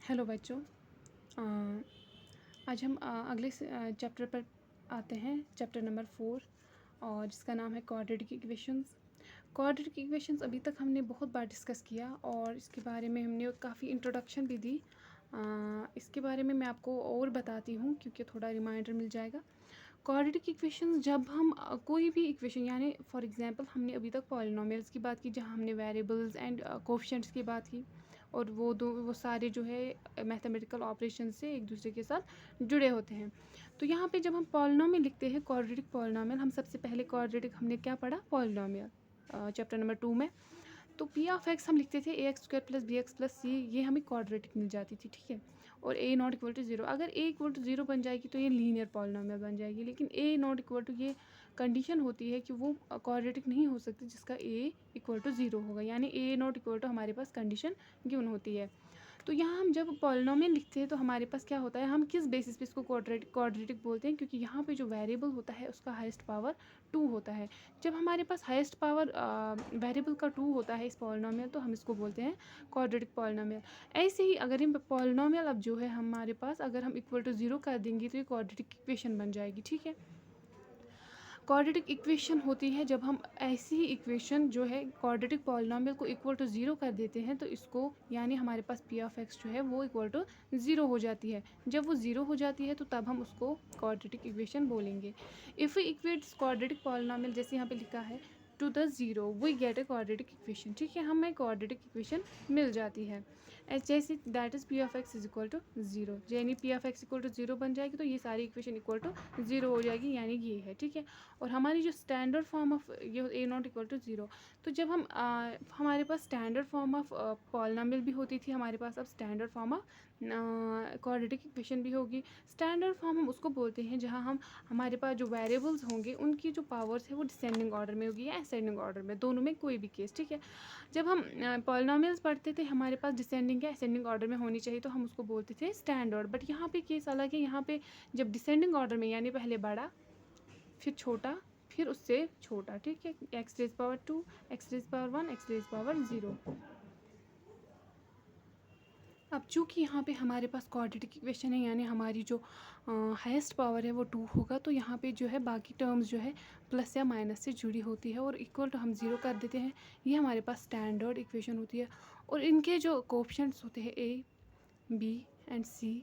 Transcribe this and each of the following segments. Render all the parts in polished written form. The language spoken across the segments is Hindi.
हेलो बच्चों। आज हम अगले चैप्टर पर आते हैं, चैप्टर नंबर 4, और जिसका नाम है क्वाड्रेटिक इक्वेशंस। क्वाड्रेटिक इक्वेशंस अभी तक हमने बहुत बार डिस्कस किया और इसके बारे में हमने काफ़ी इंट्रोडक्शन भी दी। इसके बारे में मैं आपको और बताती हूँ क्योंकि थोड़ा रिमाइंडर मिल जाएगा। क्वाड्रेटिक इक्वेशंस जब हम कोई भी इक्वेशन, यानी फॉर एग्जांपल हमने अभी तक पॉलिनोमियल्स की बात की जहाँ हमने वेरिएबल्स एंड कोएफिशिएंट्स की बात की, और वो सारे जो है मैथमेटिकल ऑपरेशन से एक दूसरे के साथ जुड़े होते हैं। तो यहाँ पे जब हम पॉलिनोमियल लिखते हैं, क्वाड्रेटिक पॉलिनोमियल, हम सबसे पहले क्वाड्रेटिक हमने क्या पढ़ा, पॉलिनोमियल, चैप्टर नंबर 2 में। तो पी ऑफ एक्स हम लिखते थे a² + bx + c, ये हमें क्वाड्रेटिक मिल जाती थी, ठीक है। और a≠0, अगर a=0 बन जाएगी तो ये लीनियर पॉलिनोमियल बन जाएगी। लेकिन a≠, ये कंडीशन होती है कि वो क्वाड्रेटिक नहीं हो सकती जिसका a=0 होगा, यानी a≠, हमारे पास कंडीशन गिवन होती है। तो यहाँ हम जब पॉलिनोमियल लिखते हैं तो हमारे पास क्या होता है, हम किस बेसिस पे इसको क्वाड्रेटिक बोलते हैं, क्योंकि यहाँ पे जो वेरिएबल होता है उसका हाईएस्ट पावर 2 होता है। जब हमारे पास हाईएस्ट पावर वेरिएबल का 2 होता है इस पॉलिनोमियल, तो हम इसको बोलते हैं क्वाड्रेटिक पॉलिनोमियल। ऐसे ही अगर हम पॉलिनोमियल अब जो है हमारे पास, अगर हम =0 कर देंगे तो ये क्वाड्रेटिक इक्वेशन बन जाएगी, ठीक है। क्वाड्रेटिक इक्वेशन होती है जब हम ऐसी ही इक्वेशन जो है क्वाड्रेटिक पॉलिनोमियल को =0 कर देते हैं, तो इसको, यानी हमारे पास पी ऑफ एक्स जो है वो =0 हो जाती है। जब वो 0 हो जाती है तो तब हम उसको क्वाड्रेटिक इक्वेशन बोलेंगे। If we equates quadratic polynomial, जैसे यहाँ पे लिखा है, to the 0 we get a quadratic equation, ठीक है, हमें क्वाड्रेटिक इक्वेशन मिल जाती है। जैसे that is P of X =0, यानी पी ऑफ एक्स =0 बन जाएगी तो ये सारी इक्वेशन =0 हो जाएगी, यानी ये है, ठीक है। और हमारी जो स्टैंडर्ड फॉर्म ऑफ ये a≠0, तो जब हम हमारे पास स्टैंडर्ड फॉर्म ऑफ पॉलिनोमियल भी होती थी, हमारे पास अब standard form of quadratic equation भी होगी। स्टैंडर्ड फॉर्म हम उसको बोलते हैं जहाँ हमारे पास जो वेरिएबल्स होंगे उनकी जो पावर्स है वो डिसेंडिंग ऑर्डर में होगी या असेंडिंग ऑर्डर में, दोनों में कोई भी केस, ठीक है। जब हम पॉलिनोमियल्स पढ़ते थे हमारे पास डिसेंडिंग या असेंडिंग ऑर्डर में होनी चाहिए, तो हम उसको बोलते थे स्टैंडर्ड। बट यहाँ पे केस अलग है, यहाँ पे जब डिसेंडिंग ऑर्डर में, यानी पहले बड़ा, फिर छोटा, फिर उससे छोटा, ठीक है, x⁻², x⁻1, x⁻0। अब चूँकि यहाँ पे हमारे पास क्वाड्रेटिक इक्वेशन है, यानी हमारी जो हाईएस्ट पावर है वो 2 होगा, तो यहाँ पे जो है बाकी टर्म्स जो है प्लस या माइनस से जुड़ी होती है और इक्वल टू हम 0 कर देते हैं। ये हमारे पास स्टैंडर्ड इक्वेशन होती है। और इनके जो कोएफिशिएंट्स होते हैं a, b and c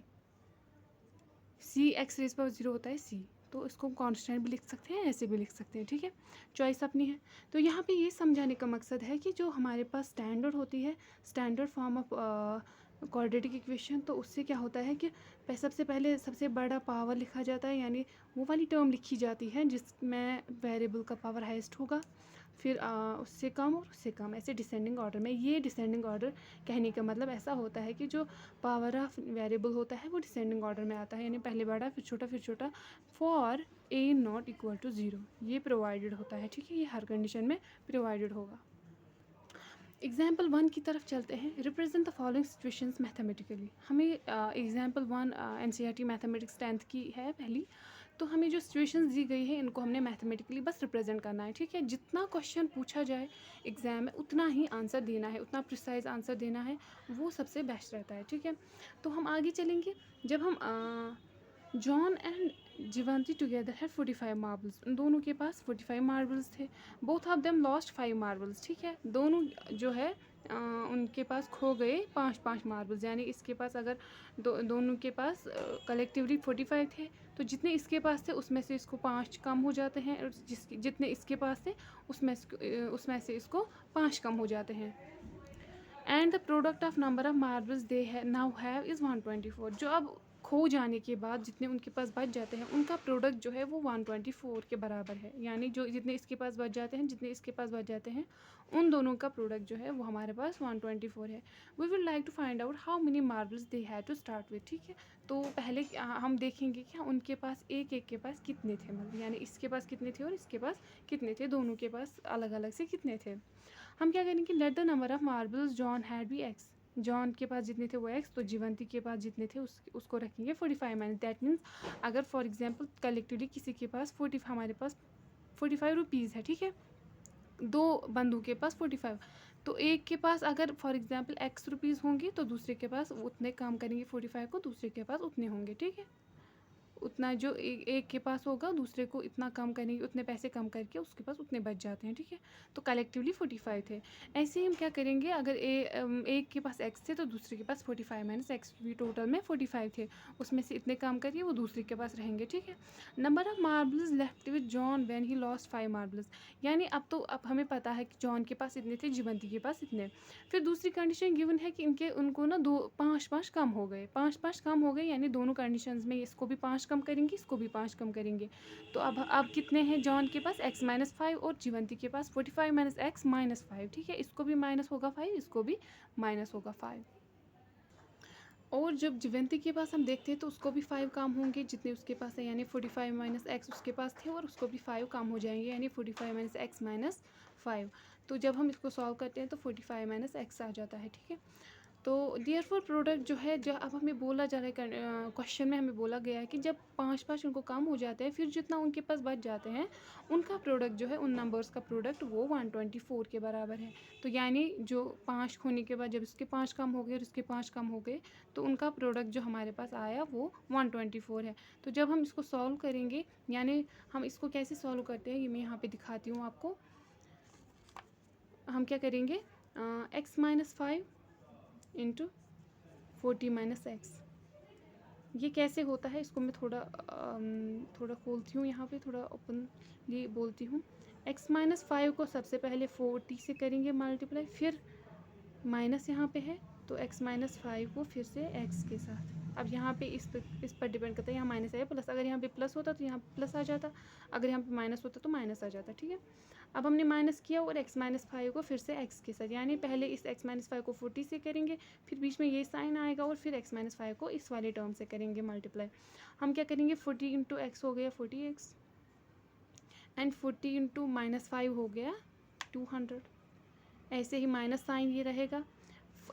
x⁻0 होता है c, तो इसको कांस्टेंट भी लिख सकते हैं, ऐसे भी लिख सकते हैं, ठीक है, चॉइस अपनी है। तो यहाँ पे ये समझाने का मकसद है कि जो हमारे पास स्टैंडर्ड होती है, standard form of quadratic equation, तो उससे क्या होता है कि सबसे पहले सबसे बड़ा पावर लिखा जाता है, यानी वो वाली टर्म लिखी जाती है जिसमें वेरिएबल का पावर हाईएस्ट होगा, फिर उससे कम और उससे कम, ऐसे डिसेंडिंग ऑर्डर में। ये डिसेंडिंग ऑर्डर कहने का मतलब ऐसा होता है कि जो पावर ऑफ वेरिएबल होता है वो डिसेंडिंग ऑर्डर में आता है, यानी पहले बड़ा फिर छोटा फिर छोटा, फॉर a≠0, ये प्रोवाइडेड होता है, ठीक है, ये हर कंडीशन में प्रोवाइडेड होगा। एग्जाम्पल 1 की तरफ चलते हैं। Represent the following situations mathematically. हमें एग्जाम्पल 1 NCERT मैथमेटिक्स 10th की है पहली। तो हमें जो सिचुएशंस दी गई है इनको हमने मैथमेटिकली बस रिप्रेजेंट करना है, ठीक है। जितना क्वेश्चन पूछा जाए एग्ज़ाम में उतना ही आंसर देना है, उतना प्रिसाइज आंसर देना है, वो सबसे बेस्ट रहता है, ठीक है। तो हम आगे चलेंगे। जब हम जॉन एंड जीवंती टुगेदर है 45 मार्बल्स, उन दोनों के पास 45 मार्बल्स थे। Both of them lost 5 marbles, ठीक है, दोनों जो है उनके पास खो गए 5-5 मार्बल्स, यानी इसके पास अगर दोनों के पास कलेक्टिवली 45 थे, तो जितने इसके पास थे उसमें से इसको 5 कम हो जाते हैं, और जितने इसके पास थे उसमें से इसको 5 कम हो जाते हैं। And the product of number of marbles they now have is 124। जो अब खो जाने के बाद जितने उनके पास बच जाते हैं उनका प्रोडक्ट जो है वो 124 के बराबर है, यानी जो जितने इसके पास बच जाते हैं जितने इसके पास बच जाते हैं उन दोनों का प्रोडक्ट जो है वो हमारे पास 124 है। We will like to find out how many marbles they have to start with, ठीक है। तो पहले हम देखेंगे कि उनके पास एक एक के पास कितने थे, मतलब यानी इसके पास कितने थे और इसके पास कितने थे, दोनों के पास अलग अलग से कितने थे। हम क्या करेंगे, let the number of marbles John had be X. John के पास जितने थे वो एक्स, तो जीवंती के पास जितने थे उसको रखेंगे 45 माइनस। दैट मीन्स अगर फॉर एग्जांपल कलेक्टिवली किसी के पास हमारे पास 45 रुपीज़ है, ठीक है, दो बंदों के पास 45, तो एक के पास अगर फॉर एग्जांपल x रुपीज़ होंगी तो दूसरे के पास उतने काम करेंगे 45 को, दूसरे के पास उतने होंगे, ठीक है। उतना जो एक के पास होगा दूसरे को इतना कम करेंगे, उतने पैसे कम करके उसके पास उतने बच जाते हैं, ठीक है। तो कलेक्टिवली 45 थे। ऐसे ही हम क्या करेंगे, अगर एक के पास x थे तो दूसरे के पास 45 माइनस एक्स, भी टोटल में 45 थे, उसमें से इतने काम करिए वो दूसरे के पास रहेंगे, ठीक है। Number of marbles left with John when he lost 5 marbles, यानी अब हमें पता है कि जॉन के पास इतने थे, जीवंती के पास इतने। फिर दूसरी कंडीशन गिवन है कि उनको ना 5 कम हो गए, 5 कम हो गए, यानी दोनों कंडीशंस में इसको भी 5 कम करेंगे, इसको भी 5 कम करेंगे। तो अब कितने हैं जॉन के पास, x माइनस 5, और जीवंती के पास 45 माइनस एक्स माइनस 5, ठीक है। इसको भी माइनस होगा 5, इसको भी माइनस होगा 5। और जब जीवंती के पास हम देखते हैं तो उसको भी 5 काम होंगे जितने उसके पास है, यानी 45 माइनस एक्स उसके पास थे और उसको भी 5 काम हो जाएंगे, यानी 45 माइनस एक्स माइनस 5। तो जब हम इसको सॉल्व करते हैं तो 45 माइनस एक्स आ जाता है, ठीक है। तो देयरफॉर प्रोडक्ट जो है, जो अब हमें बोला जा रहा है क्वेश्चन में हमें बोला गया है कि जब 5 उनको कम हो जाते हैं, फिर जितना उनके पास बच जाते हैं उनका प्रोडक्ट जो है, उन नंबर्स का प्रोडक्ट वो 124 के बराबर है। तो यानी जो 5 होने के बाद जब इसके 5 कम हो गए और इसके 5 कम हो गए तो उनका प्रोडक्ट जो हमारे पास आया वो 124 है। तो जब हम इसको सॉल्व करेंगे, यानी हम इसको कैसे सॉल्व करते हैं ये मैं यहाँ पे दिखाती हूँ आपको। हम क्या करेंगे, x minus 5 into 40 minus x, ये कैसे होता है इसको मैं थोड़ा खोलती हूँ, यहाँ पे थोड़ा ओपनली बोलती हूँ। x माइनस 5 को सबसे पहले 40 से करेंगे मल्टीप्लाई, फिर माइनस यहाँ पे है तो x माइनस 5 को फिर से x के साथ। अब यहाँ पे इस पर डिपेंड करता है, यहाँ माइनस है प्लस, अगर यहाँ पे प्लस होता तो यहाँ प्लस आ जाता, अगर यहाँ पे माइनस होता तो माइनस आ जाता, ठीक है। अब हमने माइनस किया और x माइनस 5 को फिर से x के साथ, यानी पहले इस x माइनस 5 को 40 से करेंगे, फिर बीच में ये साइन आएगा और फिर x माइनस 5 को इस वाले टर्म से करेंगे मल्टीप्लाई। हम क्या करेंगे, 40 इंटू एक्स हो गया 40x, एंड 40 इंटू माइनस 5 हो गया 200। ऐसे ही माइनस साइन ये रहेगा,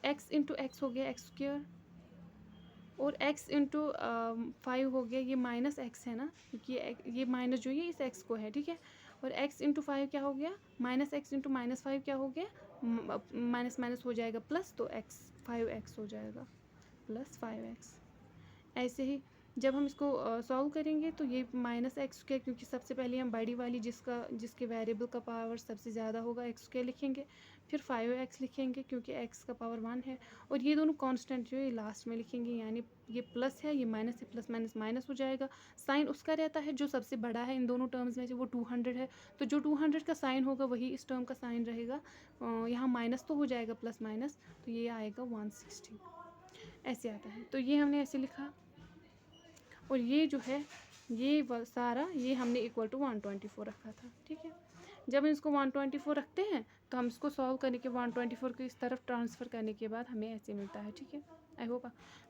x इंटू एक्स हो गया एक्स स्क्वायर, और x इंटू 5 हो गया, ये माइनस x है ना, क्योंकि ये माइनस जो है इस x को है, ठीक है। और x इंटू 5 क्या हो गया, माइनस एक्स इंटू माइनस 5 क्या हो गया, माइनस माइनस हो जाएगा प्लस, तो x 5x हो जाएगा प्लस 5x। ऐसे ही जब हम इसको सॉल्व करेंगे तो ये माइनस एक्स स्क्वायर, क्योंकि सबसे पहले हम बड़ी वाली जिसके वेरिएबल का पावर सबसे ज़्यादा होगा एक्स स्क्वायर लिखेंगे, फिर 5x लिखेंगे क्योंकि x का पावर 1 है, और ये दोनों कांस्टेंट जो है लास्ट में लिखेंगे, यानी ये प्लस है ये माइनस है, प्लस माइनस माइनस हो जाएगा। साइन उसका रहता है जो सबसे बड़ा है इन दोनों टर्म्स में से, वो 200 है, तो जो 200 का साइन होगा वही इस टर्म का साइन रहेगा। यहाँ माइनस तो हो जाएगा प्लस माइनस, तो ये आएगा 160, ऐसे आता है। तो ये हमने ऐसे लिखा, और ये जो है ये सारा ये हमने इक्वल टू 124 रखा था, ठीक है। जब इसको 124 रखते हैं तो हम इसको सॉल्व करने के 124 को इस तरफ ट्रांसफ़र करने के बाद हमें ऐसे मिलता है, ठीक है। आई होप,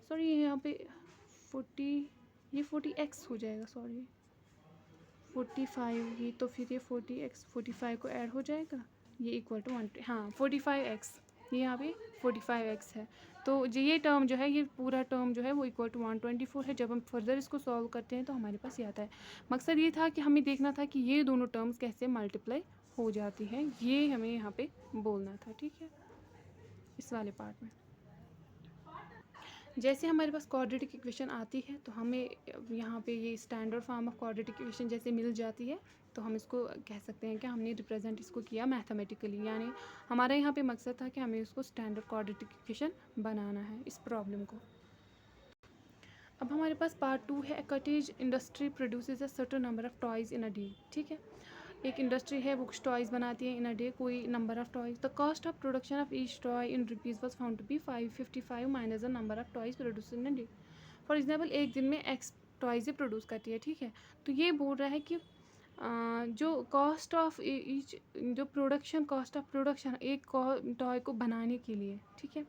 सॉरी यहाँ पे 40, ये 40x हो जाएगा, सॉरी 45, ये तो फिर ये 40x 45 को ऐड हो जाएगा, ये इक्वल टू 1, हाँ 45x, ये यहाँ पे 45x है। तो ये टर्म जो है, ये पूरा टर्म जो है वो इक्वल टू 124 है। जब हम फर्दर इसको सॉल्व करते हैं तो हमारे पास ये आता है। मकसद ये था कि हमें देखना था कि ये दोनों टर्म्स कैसे मल्टीप्लाई हो जाती हैं, ये हमें यहाँ पे बोलना था, ठीक है, इस वाले पार्ट में। जैसे हमारे पास क्वाड्रेटिक इक्वेशन आती है तो हमें यहाँ पे ये standard form of quadratic equation जैसे मिल जाती है, तो हम इसको कह सकते हैं कि हमने रिप्रेजेंट इसको किया मैथमेटिकली, यानी हमारा यहाँ पे मकसद था कि हमें इसको स्टैंडर्ड क्वाड्रेटिक इक्वेशन बनाना है इस प्रॉब्लम को। अब हमारे पास पार्ट 2 है, cottage industry produces a certain number of toys in a day, ठीक है। एक इंडस्ट्री है वो कुछ टॉयज़ बनाती है इन अ डे, कोई number of toys. The cost of production of each toy in rupees was found to be 555 minus the number of toys produce in a day. For example एक दिन में एक्स टॉयज़ प्रोड्यूस करती है, ठीक है। तो ये बोल रहा है कि जो कॉस्ट ऑफ ईच, जो प्रोडक्शन कॉस्ट ऑफ प्रोडक्शन एक टॉय को बनाने के लिए, ठीक है,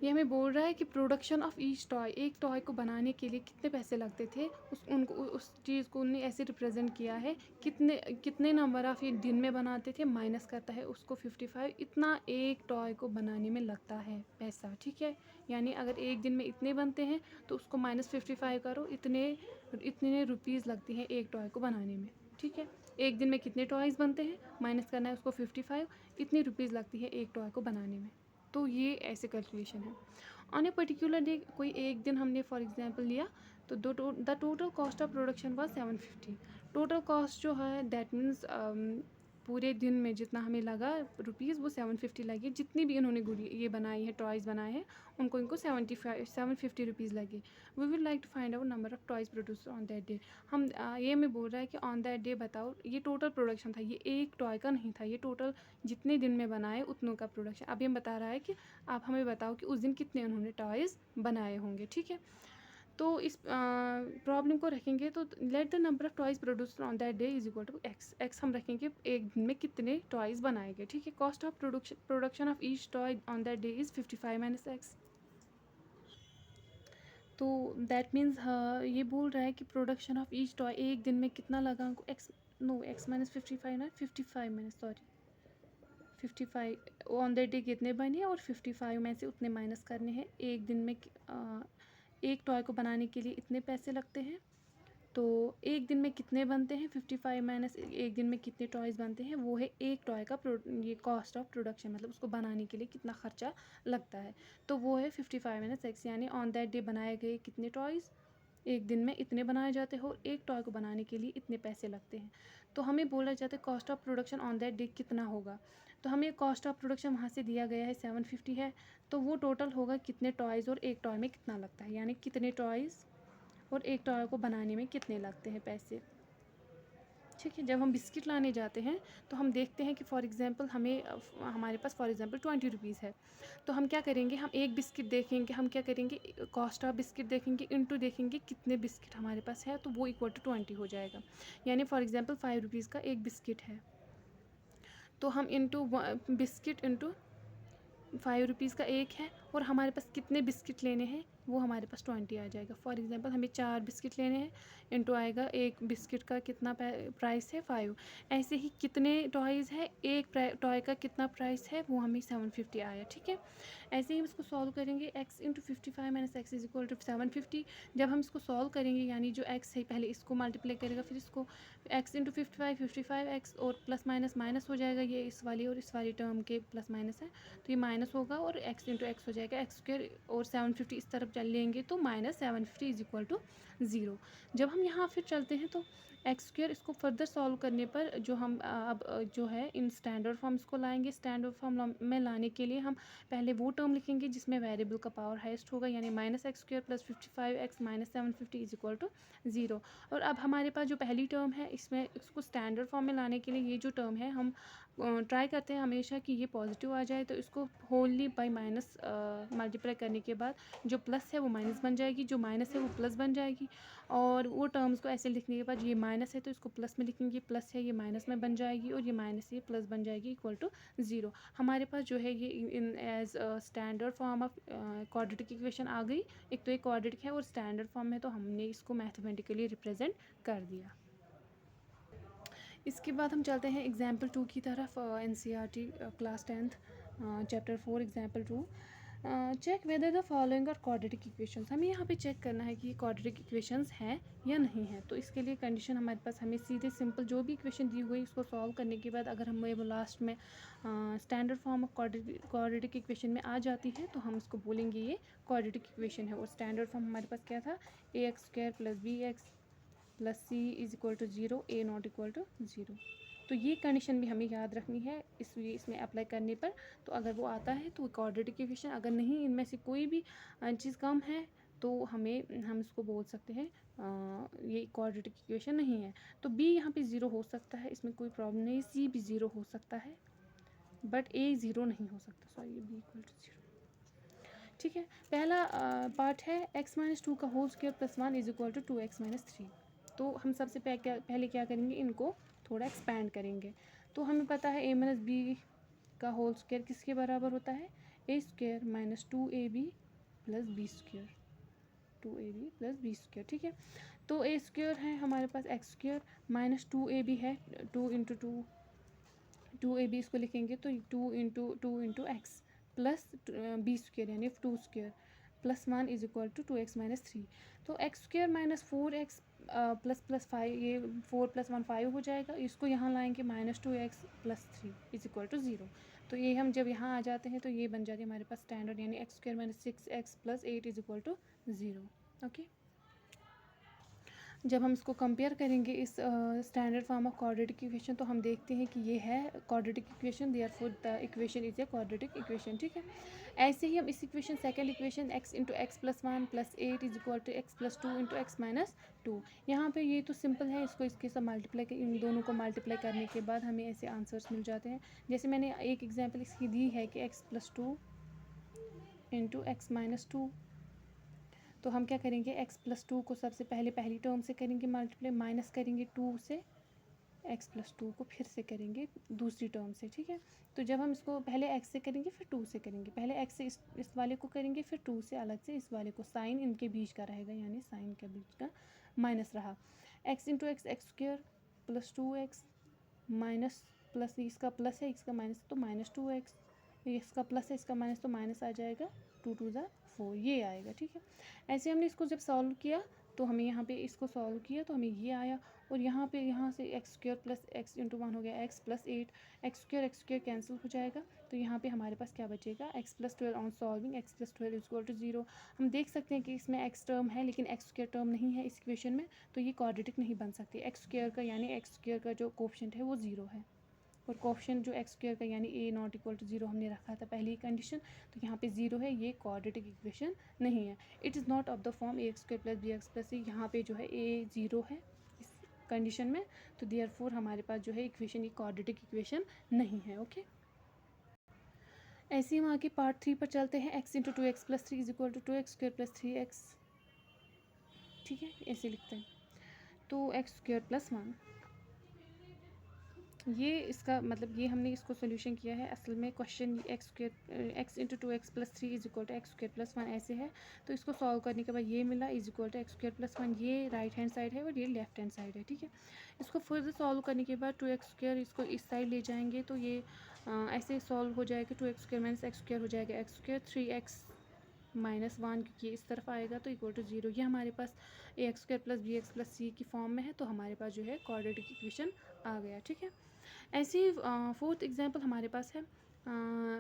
ये हमें बोल रहा है कि प्रोडक्शन ऑफ ईच टॉय, एक टॉय को बनाने के लिए कितने पैसे लगते थे, उस चीज़ को उन्होंने ऐसे रिप्रेजेंट किया है, कितने नंबर ऑफ ये दिन में बनाते थे, माइनस करता है उसको 55, इतना एक टॉय को बनाने में लगता है पैसा, ठीक है। यानी अगर एक दिन में इतने बनते हैं तो उसको माइनस 55 करो, इतने रुपीज़ लगती हैं एक टॉय को बनाने में, ठीक है। एक दिन में कितने टॉयज़ बनते हैं, माइनस करना है उसको 55, इतनी रुपीज़ लगती है एक टॉय को बनाने में। तो ये ऐसे कैलकुलेशन है। ऑन ए पर्टिकुलर डे, कोई एक दिन हमने फॉर एग्जांपल लिया, तो the total cost of production was 750। Total cost जो है दैट मीन्स पूरे दिन में जितना हमें लगा रुपीज़, वो 750 लगे। जितनी भी इन्होंने गुड़ी ये बनाई है, टॉयज़ बनाए हैं, उनको 750 रुपीज़ लगे। We would like to find out number of toys produce on that day. हम ये हमें बोल रहा है कि ऑन दैट डे बताओ, ये टोटल प्रोडक्शन था, ये एक टॉय का नहीं था, ये टोटल जितने दिन में बनाए उतनों का प्रोडक्शन। अभी हम बता रहा है कि आप हमें बताओ कि उस दिन कितने उन्होंने टॉयज़ बनाए होंगे, ठीक है। तो इस प्रॉब्लम को रखेंगे, तो let the number of toys produced on that day is equal to X. X हम रखेंगे एक दिन में कितने टॉयज़ बनाए गए, ठीक है। Cost of production of each toy on that day is 55 minus x. तो दैट मीन्स ये बोल रहा है कि प्रोडक्शन ऑफ ईच टॉय एक दिन में कितना लगा हमको, एक्स नो एक्स माइनस 55 ना, 55 minus sorry 55 on that day कितने बने और 55 में से उतने माइनस करने हैं। एक दिन में एक टॉय को बनाने के लिए इतने पैसे लगते हैं, तो एक दिन में कितने बनते हैं, 55 माइनस एक दिन में कितने टॉयज़ बनते हैं, वो है एक टॉय का ये कॉस्ट ऑफ प्रोडक्शन, मतलब उसको बनाने के लिए कितना ख़र्चा लगता है। तो वो है 55 माइनस एक्स, यानी ऑन दैट डे बनाए गए कितने टॉयज़, एक दिन में इतने बनाए जाते हैं और एक टॉय को बनाने के लिए इतने पैसे लगते हैं। तो हमें बोला जाता है cost of production on that day कितना होगा। तो हमें कॉस्ट ऑफ प्रोडक्शन वहाँ से दिया गया है 750 है, तो वो टोटल होगा कितने टॉयज़ और एक टॉय में कितना लगता है, यानी कितने टॉयज़ और एक टॉय को बनाने में कितने लगते हैं पैसे, ठीक है। जब हम बिस्किट लाने जाते हैं तो हम देखते हैं कि फॉर एग्ज़ाम्पल हमें हमारे पास फॉर एग्ज़ाम्पल 20 रुपीज़ है, तो हम क्या करेंगे, हम एक बिस्किट देखेंगे, हम क्या करेंगे, कॉस्ट ऑफ बिस्किट देखेंगे, इनटू देखेंगे कितने बिस्किट हमारे पास है, तो वो इक्वल टू 20 हो जाएगा। यानी फॉर एग्ज़ाम्पल 5 रुपीज़ का एक बिस्किट है, तो हम इनटू बिस्किट इनटू 5 रुपीज़ का एक है, और हमारे पास कितने बिस्किट लेने हैं, वो हमारे पास 20 आ जाएगा। फॉर एग्ज़ाम्पल हमें 4 बिस्किट लेने हैं, इनटू आएगा एक बिस्किट का कितना प्राइस है 5। ऐसे ही कितने टॉयज़ है, एक टॉय का कितना प्राइस है, वो हमें 750 आया, ठीक है। ऐसे ही हम इसको सॉल्व करेंगे, x into 55 minus X is equal to 750। जब हम इसको सॉल्व करेंगे, यानी जो x है पहले इसको मल्टीप्लाई करेगा, फिर इसको x इंटू 55 x और प्लस माइनस माइनस हो जाएगा, ये इस वाली और इस वाली टर्म के प्लस माइनस है, तो ये माइनस होगा और x इंटू एक्स हो जाएगा एक्स स्क्वायर, और 750 इस तरफ चल लेंगे तो माइनस 750 इज इक्वल टू 0। जब हम यहाँ फिर चलते हैं तो एक्स स्क्वायर, इसको फर्दर सॉल्व करने पर जो हम अब जो है इन स्टैंडर्ड फॉर्म्स को लाएंगे। स्टैंडर्ड फॉर्म में लाने के लिए हम पहले वो टर्म लिखेंगे जिसमें वेरिएबल का पावर हाईएस्ट होगा, यानी minus X square plus 55x minus 750 is equal to 0। और अब हमारे पास जो पहली टर्म है, इसमें इसको स्टैंडर्ड फॉर्म में लाने के लिए ये जो टर्म है, हम ट्राई करते हैं हमेशा कि ये पॉजिटिव आ जाए, तो इसको होलली बाई माइनस मल्टीप्लाई करने के बाद जो प्लस है वो माइनस बन जाएगी, जो माइनस है वो प्लस बन जाएगी। और वो टर्म्स को ऐसे लिखने के बाद, ये माइनस है तो इसको प्लस में लिखेंगे, प्लस है ये माइनस में बन जाएगी, और ये माइनस ये प्लस बन जाएगी इक्वल टू 0। हमारे पास जो है ये in as standard form of quadratic equation आ गई। एक तो ये क्वाड्रेटिक है और स्टैंडर्ड फॉर्म में, तो हमने इसको मैथमेटिकली रिप्रेजेंट कर दिया। इसके बाद हम चलते हैं एग्जाम्पल 2 की तरफ। NCERT class 10th chapter 4 example 2। Check whether the following are quadratic equations. हमें यहाँ पे चेक करना है कि ये क्वाड्रेटिक इक्वेशंस हैं या नहीं है। तो इसके लिए कंडीशन हमारे पास, हमें सीधे सिंपल जो भी इक्वेशन दी हुई उसको सॉल्व करने के बाद अगर हमें वो लास्ट में standard form of quadratic equation में आ जाती है, तो हम इसको बोलेंगे ये क्वाड्रेटिक इक्वेशन है। और स्टैंडर्ड फॉर्म हमारे पास क्या था, ax² + bx + c is equal to 0, a not equal to 0। तो ये कंडीशन भी हमें याद रखनी है इसमें अप्लाई करने पर। तो अगर वो आता है तो क्वाड्रेटिक इक्वेशन, अगर नहीं इनमें से कोई भी चीज़ कम है तो हम इसको बोल सकते हैं ये क्वाड्रेटिक इक्वेशन नहीं है। तो b यहाँ पे 0 हो सकता है, इसमें कोई प्रॉब्लम नहीं। c भी 0 हो सकता है, बट a 0 नहीं हो सकता, सॉरी b इक्वल टू 0, ठीक है। पहला पार्ट है x-2 का whole square plus 1 is equal to 2x - 3। तो हम सबसे पहले क्या करेंगे, इनको थोड़ा एक्सपैंड करेंगे। तो हमें पता है a - b का होल स्क्वायर किसके बराबर होता है, a² - 2ab + b², 2ab + b², ठीक है। तो a² है हमारे पास x² - 2ab है, 2 × 2, 2ab इसको लिखेंगे तो 2 × 2 × x प्लस b² यानी 2²। +1 is equal to 2x minus 3। तो x square minus 4x plus 5, ये 4 + 1 5 हो जाएगा। इसको यहाँ लाएंगे -2x + 3 इज इक्वल टू 0। तो ये हम जब यहाँ आ जाते हैं तो ये बन जाती है हमारे पास स्टैंडर्ड, यानी X square minus 6x + 8 is equal to 0। Okay, जब हम इसको कंपेयर करेंगे इस standard form of quadratic equation, तो हम देखते हैं कि ये है quadratic equation, therefore the equation is a quadratic equation. ठीक है, ऐसे ही हम इस equation second equation x × x + 1 + 8 is equal to x + 2 × x - 2। यहाँ पे ये तो सिंपल है, इसको इसके साथ मल्टीप्लाई, इन दोनों को मल्टीप्लाई करने के बाद हमें ऐसे आंसर्स मिल जाते हैं। जैसे मैंने एक एग्जांपल इसकी दी है कि x + 2 × x - 2, तो हम क्या करेंगे, x + 2 को सबसे पहले पहली टर्म से करेंगे मल्टीप्लाई, माइनस करेंगे 2 से, x + 2 को फिर से करेंगे दूसरी टर्म से। ठीक है, तो जब हम इसको पहले x से करेंगे फिर 2 से करेंगे, पहले x से इस वाले को करेंगे फिर 2 से अलग से इस वाले को, साइन इनके बीच का रहेगा, यानी साइन के बीच का माइनस रहा। x × x x² + 2x minus plus, इसका प्लस है इसका माइनस, तो -2x, इसका प्लस है इसका माइनस, तो माइनस आ जाएगा, 2 × 2 = 4 ये आएगा। ठीक है, ऐसे हमने इसको जब सॉल्व किया तो हमें यहाँ पे इसको सॉल्व किया तो हमें ये आया, और यहाँ पे यहाँ से x² + x × 1 हो गया x + 8, x² कैंसिल हो जाएगा, तो यहाँ पे हमारे पास क्या बचेगा, x + 12 on solving x + 12 is equal to 0। हम देख सकते हैं कि इसमें x टर्म है लेकिन x² टर्म नहीं है इस इक्वेशन में, तो ये क्वाड्रेटिक नहीं बन सकती। x² का यानी x² का जो कोफिशिएंट है वो 0 है, और कोफिशिएंट जो x² का यानी a ≠ = 0 हमने रखा था पहली कंडीशन, तो यहाँ पे 0 है, ये क्वाड्रेटिक इक्वेशन नहीं है। It is not of the form ax² + bx + c, यहाँ पे जो है a 0 है इस कंडीशन में, तो देयरफॉर हमारे पास जो है इक्वेशन ये क्वाड्रेटिक इक्वेशन नहीं है। ओके, ऐसे ही हम आगे पार्ट 3 पर चलते हैं। x × 2x + 3 is equal to 2x² + 3x। ठीक है, ऐसे लिखते हैं, तो x² + 1, ये इसका मतलब ये हमने इसको सोल्यूशन किया है। असल में question x × 2x + 3 is equal to x² + 1 ऐसे है, तो इसको सॉल्व करने के बाद ये मिला इज इक्वल टू x² + 1, ये राइट हैंड साइड है और ये लेफ्ट हैंड साइड है। ठीक है, इसको फर्दर सॉल्व करने के बाद 2x², इसको इस साइड ले जाएंगे तो ये ऐसे सॉल्व हो जाएगा, 2x² - x² हो जाएगा x², 3x - 1 क्योंकि इस तरफ आएगा तो इक्वल टू 0। ये हमारे पास ax² + bx + c की फॉर्म में है, तो हमारे पास जो है क्वाड्रेटिक इक्वेशन आ गया। ठीक है, ऐसे ही फोर्थ एग्जांपल हमारे पास है,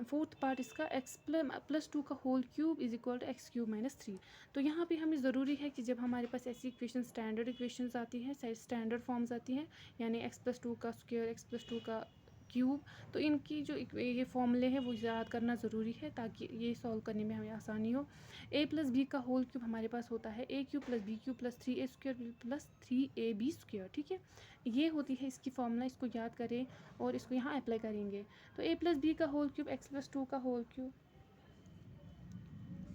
फोर्थ पार्ट इसका x + 2 का whole cube is equal to x³ - 3। तो यहाँ पे हमें ज़रूरी है कि जब हमारे पास ऐसी इक्वेशन स्टैंडर्ड इक्वेशंस आती हैं, स्टैंडर्ड फॉर्म्स आती हैं, यानी x + 2 का स्क्वायर, x + 2 का क्यूब, तो इनकी जो ये फॉर्मूले हैं वो याद करना ज़रूरी है ताकि ये सॉल्व करने में हमें आसानी हो। a + b का होल क्यूब हमारे पास होता है a³ + b³ + 3a² + 3ab²। ठीक है, ये होती है इसकी फॉर्मूला, इसको याद करें और इसको यहाँ अप्लाई करेंगे। तो a + b का होल क्यूब, x + 2 का होल क्यूब,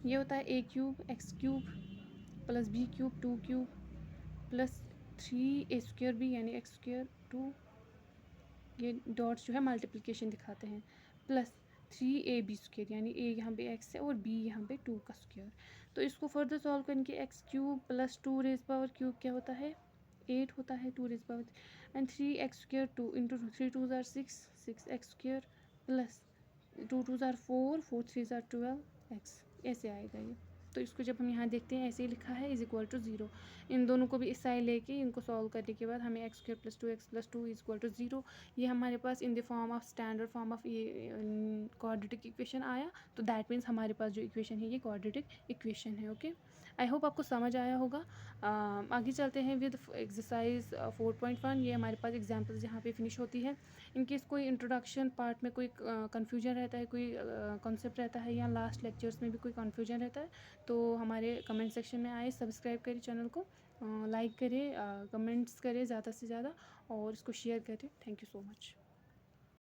ये होता है a³ x³ + b³ 2³ + 3a² यानी x², 2, ये डॉट्स जो है मल्टीप्लिकेशन दिखाते हैं, प्लस 3ab² यानी a यहाँ पे x है और b यहाँ पे 2 का स्क्वायर। तो इसको फर्दर सॉल्व करके x³ + 2³ क्या होता है, 8 होता है, 2³ एंड 3x² 2 × 3 × 2 = 6, 6x² + 2 × 2 = 4, 4 × 3 = 12x, ऐसे आएगा ये। तो इसको जब हम यहाँ देखते हैं ऐसे ही लिखा है इज इक्वल टू 0। इन दोनों को भी इस साइड लेके इनको सॉल्व करने के बाद हमें x² + 2x + 2 is equal to 0, ये हमारे पास in the form of standard form of ये क्वाड्रेटिक इक्वेशन आया। तो दैट मीन्स हमारे पास जो इक्वेशन है ये क्वाड्रेटिक इक्वेशन है। ओके, आई होप आपको समझ आया होगा। आगे चलते हैं विद एक्सरसाइज 4.1। ये हमारे पास एग्जाम्पल्स यहाँ पे फिनिश होती है। इनकेस कोई इंट्रोडक्शन पार्ट में कोई कन्फ्यूजन रहता है, कोई कॉन्सेप्ट रहता है, या लास्ट लेक्चर्स में भी कोई कन्फ्यूजन रहता है, तो हमारे कमेंट सेक्शन में आए, सब्सक्राइब करें चैनल को, लाइक करें, कमेंट्स करें ज़्यादा से ज़्यादा और इसको शेयर करें। Thank you so much.